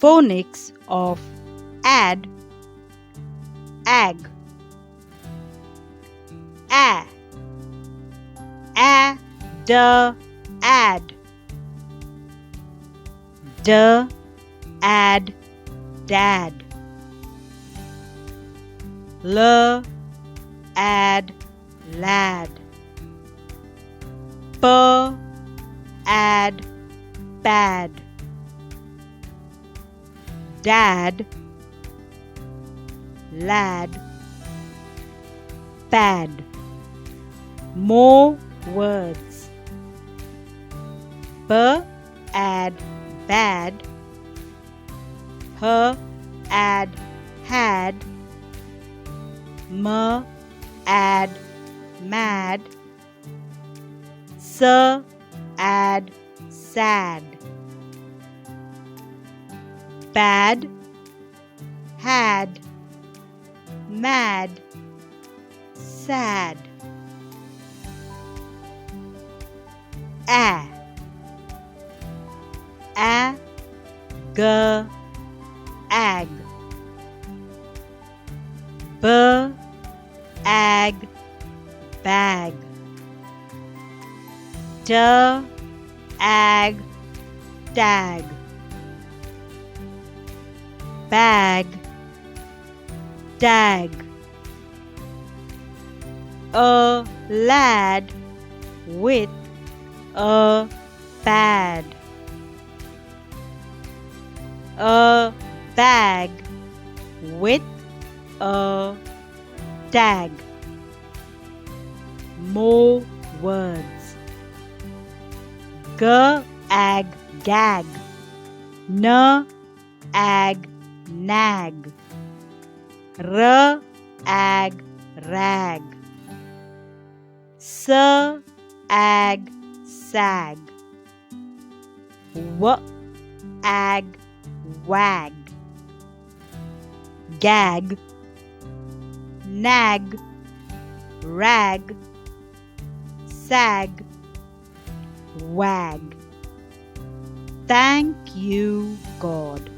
Phonics of add, ag, a, d, add, d, add, dad, l, add, lad, p, add, bad, dad, lad, bad. More words. B, add, bad, h, add, had, m, add, mad, s, add, sad, bad, had, mad, sad. A, g, ag, b, ag, bag, d, ag, dag, bag, dag. A lad with a bad, a bag with a tag. More words. G, ag, gag, n, ag, nag, r, ag, rag, s, ag, sag, w, ag, wag, gag, nag, rag, sag, wag. Thank you, God.